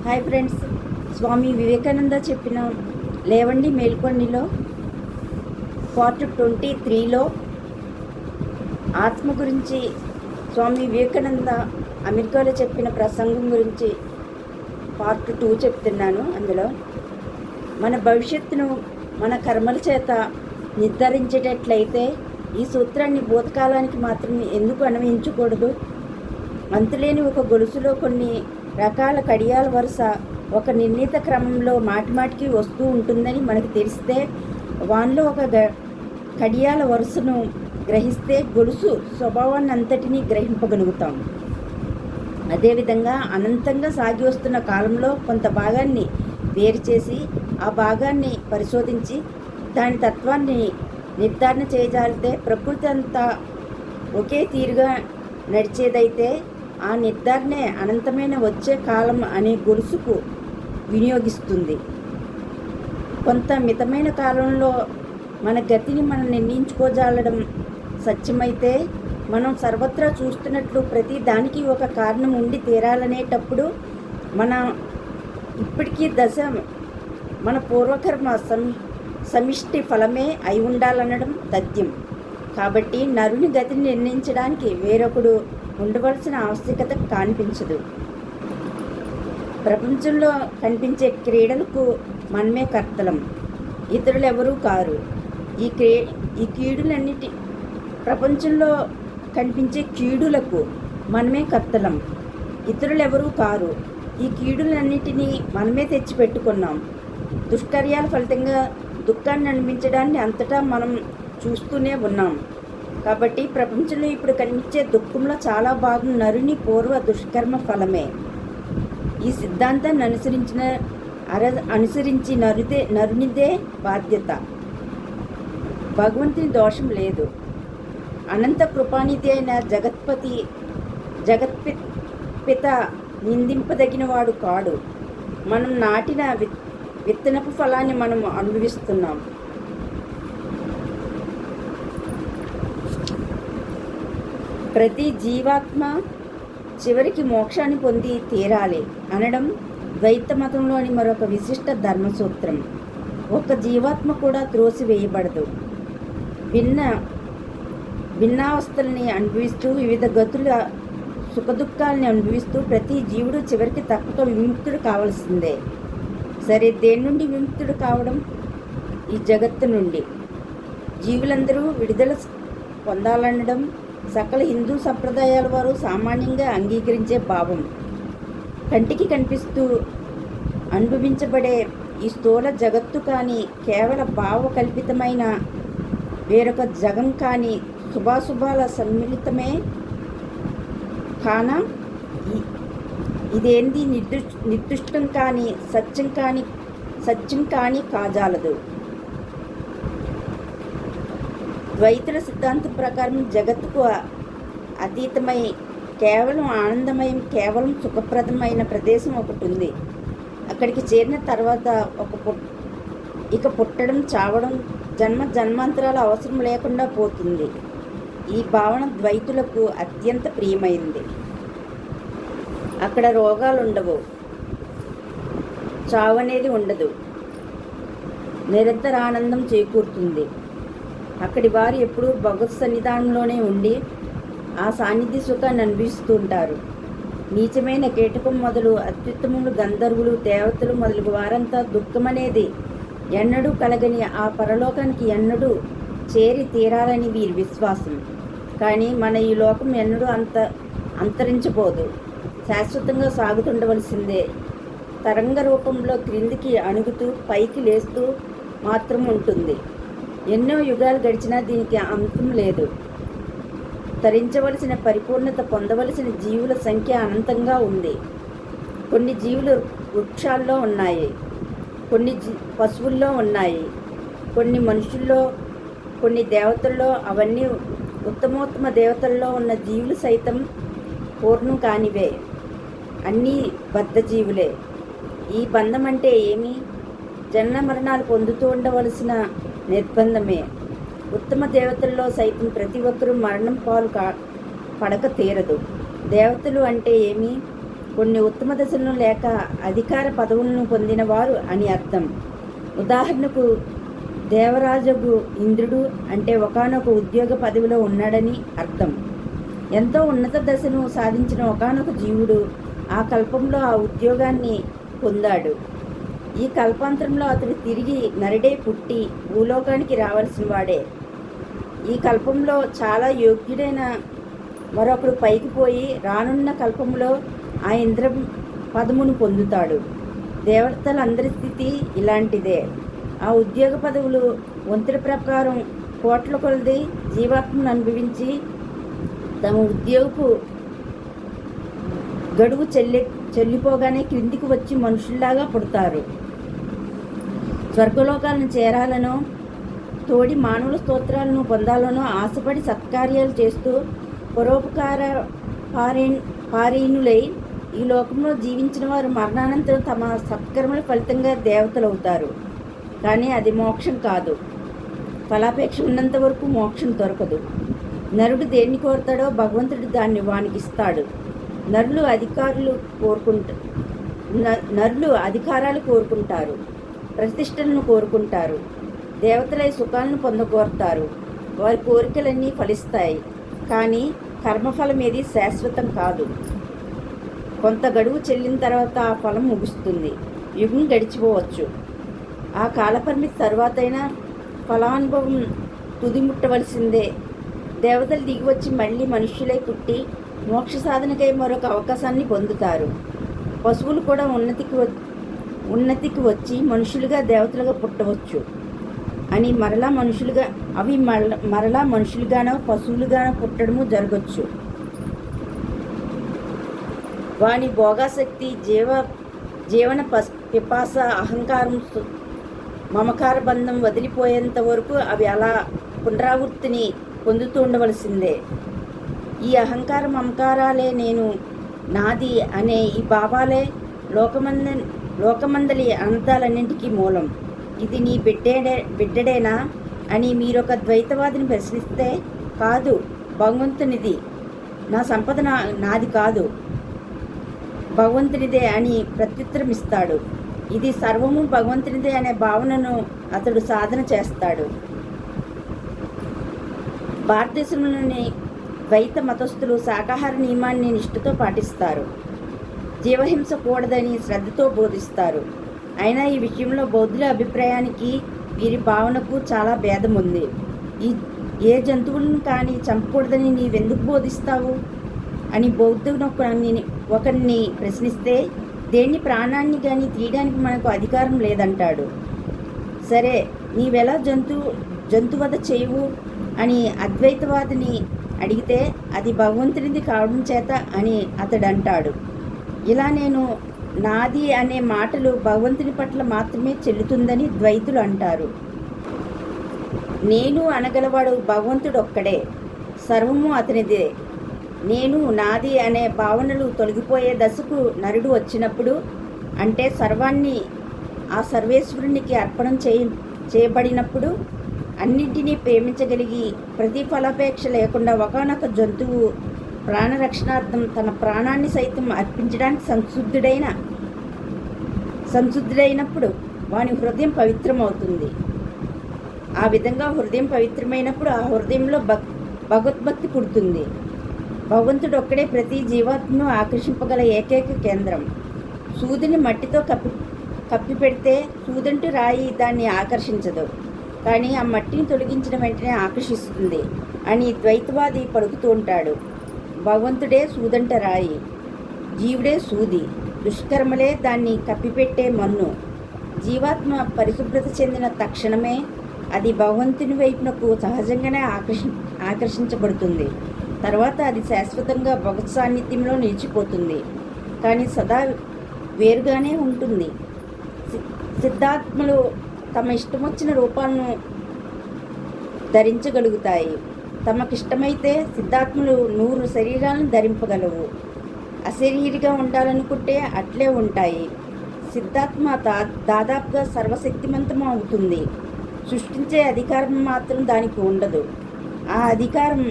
Hi friends, Swami Vivekananda చెప్పిన లేవండి మేల్కొండిలో part 23లో ఆత్మ గురించి స్వామి వివేకానంద అమెరికాలో చెప్పిన ప్రసంగం గురించి పార్ట్ 2 చెప్తున్నాను. అందులో మన భవిష్యత్తును మన కర్మల చేత నిర్ధారించేటట్లయితే ఈ సూత్రాన్ని భూతకాలానికి మాత్రం ఎందుకు అన్వయించకూడదు? అంతులేని ఒక గొలుసులో కొన్ని రకాల కడియాల వరుస ఒక నిర్ణీత క్రమంలో మాటిమాటికి వస్తూ ఉంటుందని మనకు తెలిస్తే, వానిలో ఒక కడియాల వరుసను గ్రహిస్తే గొలుసు స్వభావాన్ని అంతటినీ గ్రహింపగలుగుతాం. అదేవిధంగా అనంతంగా సాగి వస్తున్న కాలంలో కొంత భాగాన్ని వేరు చేసి ఆ భాగాన్ని పరిశోధించి దాని తత్వాన్ని నిర్ధారణ చేయజాలితే ప్రకృతి అంతా ఒకే తీరుగా నడిచేదైతే ఆ నిర్ధారణే అనంతమైన వచ్చే కాలం అనే గొలుసుకు వినియోగిస్తుంది. కొంత మితమైన కాలంలో మన గతిని మనం నిర్ణయించుకోజాలడం సత్యమైతే, మనం సర్వత్రా చూస్తున్నట్లు ప్రతి దానికి ఒక కారణం ఉండి తీరాలనేటప్పుడు మన ఇప్పటికీ దశ మన పూర్వకర్మ సమిష్టి ఫలమే అయి ఉండాలనడం తథ్యం. కాబట్టి నరుని గతిని నిర్ణయించడానికి వేరొకడు ఉండవలసిన ఆవశ్యకత కనిపించదు. ప్రపంచంలో కనిపించే క్రీడలకు మనమే కర్తలం, ఇతరులు ఎవరూ కారు. ఈ కీడులన్నిటి ప్రపంచంలో కనిపించే కీడులకు మనమే కర్తలం, ఇతరులు ఎవరూ కారు. ఈ కీడులన్నిటినీ మనమే తెచ్చిపెట్టుకున్నాం. దుష్కర్యాల ఫలితంగా దుఃఖాన్ని అనిపించడాన్ని అంతటా మనం చూస్తూనే ఉన్నాం. కాబట్టి ప్రపంచంలో ఇప్పుడు కనిపించే దుఃఖంలో చాలా భాగం నరుని పూర్వ దుష్కర్మ ఫలమే. ఈ సిద్ధాంతాన్ని అనుసరించి నరునిదే బాధ్యత. భగవంతుని దోషం లేదు. అనంత కృపానిధి అయిన జగత్పిత నిందింపదగిన వాడు కాడు. మనం నాటిన విత్తనపు ఫలాన్ని మనం అనుభవిస్తున్నాం. ప్రతి జీవాత్మ చివరికి మోక్షాన్ని పొంది తీరాలి అనడం ద్వైత మతంలోని మరొక విశిష్ట ధర్మసూత్రం. ఒక్క జీవాత్మ కూడా త్రోసివేయబడదు. భిన్నావస్థల్ని అనుభవిస్తూ వివిధ గతుల సుఖదుఖాలని అనుభవిస్తూ ప్రతి జీవుడు చివరికి తప్పక విముక్తుడు కావాల్సిందే. సరే, దేని నుండి విముక్తుడు కావడం? ఈ జగత్తు నుండి. జీవులందరూ విడుదల పొందాలనడం సకల హిందూ సంప్రదాయాల వారు సామాన్యంగా అంగీకరించే భావం. కంటికి కనిపిస్తూ అనుభవించబడే ఈ స్థూల జగత్తు కానీ, కేవల భావకల్పితమైన వేరొక జగం కానీ శుభాశుభాల సమ్మిళితమే కాన ఇదేంది నిర్దిష్టం కానీ సత్యం కానీ కాజాలదు. ద్వైతుల సిద్ధాంతం ప్రకారం జగత్తుకు అతీతమై కేవలం ఆనందమయం, కేవలం సుఖప్రదమైన ప్రదేశం ఒకటి ఉంది. అక్కడికి చేరిన తర్వాత ఇక పుట్టడం, చావడం, జన్మాంతరాల అవసరం లేకుండా పోతుంది. ఈ భావన ద్వైతులకు అత్యంత ప్రియమైంది. అక్కడ రోగాలు ఉండవు, చావు అనేది ఉండదు, నిరంతర ఆనందం చేకూరుతుంది. అక్కడి వారు ఎప్పుడూ భగవత్ సన్నిధానంలోనే ఉండి ఆ సాన్నిధ్య సుఖాన్ని అనుభవిస్తూ ఉంటారు. నీచమైన కీటకం మొదలు అత్యుత్తములు, గంధర్వులు, దేవతలు మొదలగు వారంతా దుఃఖమనేది ఎన్నడూ కలగని ఆ పరలోకానికి ఎన్నడూ చేరి తీరాలని వీరి విశ్వాసం. కానీ మన ఈ లోకం ఎన్నడూ అంతరించబోదు, శాశ్వతంగా సాగుతుండవలసిందే. తరంగ రూపంలో క్రిందికి అణుగుతూ పైకి లేస్తూ మాత్రం ఉంటుంది. ఎన్నో యుగాలు గడిచినా దీనికి అంతం లేదు. తరించవలసిన, పరిపూర్ణత పొందవలసిన జీవుల సంఖ్య అనంతంగా ఉంది. కొన్ని జీవులు వృక్షాల్లో ఉన్నాయి, కొన్ని పశువుల్లో ఉన్నాయి, కొన్ని మనుషుల్లో, కొన్ని దేవతల్లో. అవన్నీ ఉత్తమోత్తమ దేవతల్లో ఉన్న జీవులు సైతం పూర్ణం కానివే. అన్నీ బద్ధజీవులే. ఈ బంధం అంటే ఏమి? జన్మ మరణాలు పొందుతూ ఉండవలసిన నిర్బంధమే. ఉత్తమ దేవతల్లో సైతం ప్రతి ఒక్కరూ మరణం పాలు పడక తీరదు. దేవతలు అంటే ఏమి? కొన్ని ఉత్తమ దశలను లేక అధికార పదవులను పొందినవారు అని అర్థం. ఉదాహరణకు దేవరాజగు ఇంద్రుడు అంటే ఒకానొక ఉద్యోగ పదవిలో ఉన్నాడని అర్థం. ఎంతో ఉన్నత దశను సాధించిన ఒకానొక జీవుడు ఆ కల్పంలో ఆ ఉద్యోగాన్ని పొందాడు. ఈ కల్పాంతరంలో అతడు తిరిగి నరుడై పుట్టి భూలోకానికి రావాల్సిన వాడే. ఈ కల్పంలో చాలా యోగ్యుడైన మరొకడు పైకి పోయి రానున్న కల్పంలో ఆ ఇంద్ర పదమును పొందుతాడు. దేవతలందరి స్థితి ఇలాంటిదే. ఆ ఉద్యోగ పదవులు వంతుల ప్రకారం కోట్ల కొలది జీవాత్మను అనుభవించి తమ ఉద్యోగపు గడువు చెల్లిపోగానే క్రిందికి వచ్చి మనుషుల్లాగా పుడతారు. స్వర్గలోకాలను చేరాలనో తోడి మానవుల స్తోత్రాలను పొందాలనో ఆశపడి సత్కార్యాలు చేస్తూ పరోపకార పారీణులై ఈ లోకంలో జీవించిన వారు మరణానంతరం తమ సత్కర్మల ఫలితంగా దేవతలవుతారు. కానీ అది మోక్షం కాదు. ఫలాపేక్ష ఉన్నంత వరకు మోక్షం దొరకదు. నరుడు దేన్ని కోరుతాడో భగవంతుడు దాన్ని వానికి ఇస్తాడు. నరులు అధికారాలు కోరుకుంటారు, ప్రతిష్టలను కోరుకుంటారు, దేవతలై సుఖాలను పొందకోరుతారు. వారి కోరికలన్నీ ఫలిస్తాయి. కానీ కర్మఫలం ఏది శాశ్వతం కాదు. కొంత గడువు చెల్లిన తర్వాత ఆ ఫలం ముగుస్తుంది. యుగం గడిచిపోవచ్చు. ఆ కాలపరిమితి తరువాతైనా ఫలానుభవం తుదిముట్టవలసిందే. దేవతలు దిగివచ్చి మళ్ళీ మనుష్యులై పుట్టి మోక్ష సాధనకై మరొక అవకాశాన్ని పొందుతారు. పశువులు కూడా ఉన్నతికి వచ్చి మనుషులుగా దేవతలుగా పుట్టవచ్చు అని మరలా మనుషులుగానో పశువులుగానో పుట్టడము జరగచ్చు. వాని భోగాసక్తి, జీవన పిపాస, అహంకారం, మమకార బంధం వదిలిపోయేంత వరకు అవి అలా పునరావృత్తిని పొందుతూ ఉండవలసిందే. ఈ అహంకార మమకారాలే నేను, నాది అనే ఈ భావాలే లోకమందలి అనంతాలన్నింటికీ మూలం. ఇది నీ బిడ్డడేనా అని మీరొక ద్వైతవాదిని ప్రశ్నిస్తే, కాదు, భగవంతునిది, నా సంపద నాది కాదు, భగవంతునిదే అని ప్రత్యుత్తరమిస్తాడు. ఇది సర్వము భగవంతునిదే అనే భావనను అతడు సాధన చేస్తాడు. భారతదేశంలోని ద్వైత మతస్థులు శాకాహార నియమాన్ని నిష్ఠతో పాటిస్తారు. జీవహింస కూడదని శ్రద్ధతో బోధిస్తారు. అయినా ఈ విషయంలో బౌద్ధుల అభిప్రాయానికి వీరి భావనకు చాలా భేదం ఉంది. ఏ జంతువులను కానీ చంపకూడదని నీవెందుకు బోధిస్తావు అని బౌద్ధుడు ఒకరిని ప్రశ్నిస్తే, దేన్ని ప్రాణాన్ని కానీ తీయడానికి మనకు అధికారం లేదంటాడు. సరే, నీవెలా జంతువధ చేయవు అని అద్వైతవాదిని అడిగితే, అది భగవంతునిది కావడం చేత అని అతడు అంటాడు. ఇలా నేను, నాది అనే మాటలు భగవంతుని పట్ల మాత్రమే చెల్లుతుందని ద్వైతులు అంటారు. నేను అనగలవాడు భగవంతుడు ఒక్కడే, సర్వము అతనిదే. నేను, నాది అనే భావనలు తొలగిపోయే దశకు నరుడు వచ్చినప్పుడు, అంటే సర్వాన్ని ఆ సర్వేశ్వరునికి అర్పణం చేయబడినప్పుడు, అన్నింటినీ ప్రేమించగలిగి ప్రతిఫలాపేక్ష లేకుండా ఒకానొక జంతువు ప్రాణరక్షణార్థం తన ప్రాణాన్ని సైతం అర్పించడానికి సంసిద్ధుడైనప్పుడు వాని హృదయం పవిత్రమవుతుంది. ఆ విధంగా హృదయం పవిత్రమైనప్పుడు ఆ హృదయంలో భగవద్భక్తి పుడుతుంది. భగవంతుడు ఒక్కడే ప్రతి జీవాత్మను ఆకర్షింపగల ఏకైక కేంద్రం. సూదిని మట్టితో కప్పి పెడితే సూదంటూ రాయి దాన్ని ఆకర్షించదు, కానీ ఆ మట్టిని తొలగించిన వెంటనే ఆకర్షిస్తుంది అని ద్వైతవాది పలుకుతూ ఉంటాడు. భగవంతుడే సూదంట రాయి, జీవుడే సూది, దుష్కర్మలే దాన్ని కప్పిపెట్టే మన్ను. జీవాత్మ పరిశుభ్రత చెందిన తక్షణమే అది భగవంతుని వైపునకు సహజంగానే ఆకర్షించబడుతుంది. తర్వాత అది శాశ్వతంగా భగవత్ సాన్నిధ్యంలో నిలిచిపోతుంది. కానీ సదా వేరుగానే ఉంటుంది. సిద్ధాత్మలు తమ ఇష్టమొచ్చిన రూపాలను ధరించగలుగుతాయి. తమకిష్టమైతే సిద్ధాత్మలు 100 శరీరాలను ధరింపగలవు. అశరీరిగా ఉండాలనుకుంటే అట్లే ఉంటాయి. సిద్ధాత్మ దాదాపుగా సర్వశక్తిమంతం అవుతుంది. సృష్టించే అధికారం మాత్రం దానికి ఉండదు. ఆ అధికారం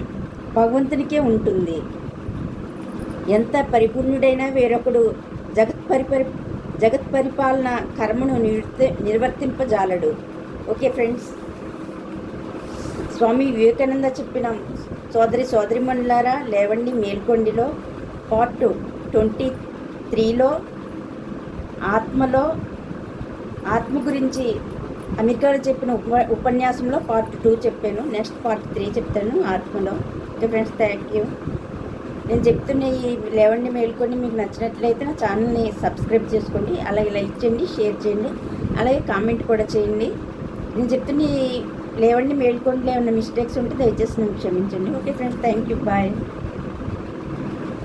భగవంతునికే ఉంటుంది. ఎంత పరిపూర్ణుడైనా వేరొకడు జగత్ పరిపాలన కర్మను నిర్వర్తింపజాలడు. ఓకే ఫ్రెండ్స్, స్వామి వివేకానంద చెప్పిన సోదరిమణులారా లేవండి మేల్కొండిలో పార్ట్ 23లో ఆత్మ గురించి అమెరికాలో చెప్పిన ఉపన్యాసంలో పార్ట్ 2 చెప్పాను. నెక్స్ట్ పార్ట్ 3 చెప్తాను ఆత్మలో. Okay friends, thank you. నేను చెప్తున్న ఈ లేవండి మేల్కొని మీకు నచ్చినట్లయితే నా ఛానల్ని సబ్స్క్రైబ్ చేసుకోండి, అలాగే లైక్ చేయండి, షేర్ చేయండి, అలాగే కామెంట్ కూడా చేయండి. నేను చెప్తున్న ఈ లేవండి మేల్కొండిలో ఏమైనా మిస్టేక్స్ ఉంటే దయచేసి నన్ను క్షమించండి. Okay friends, thank you, bye.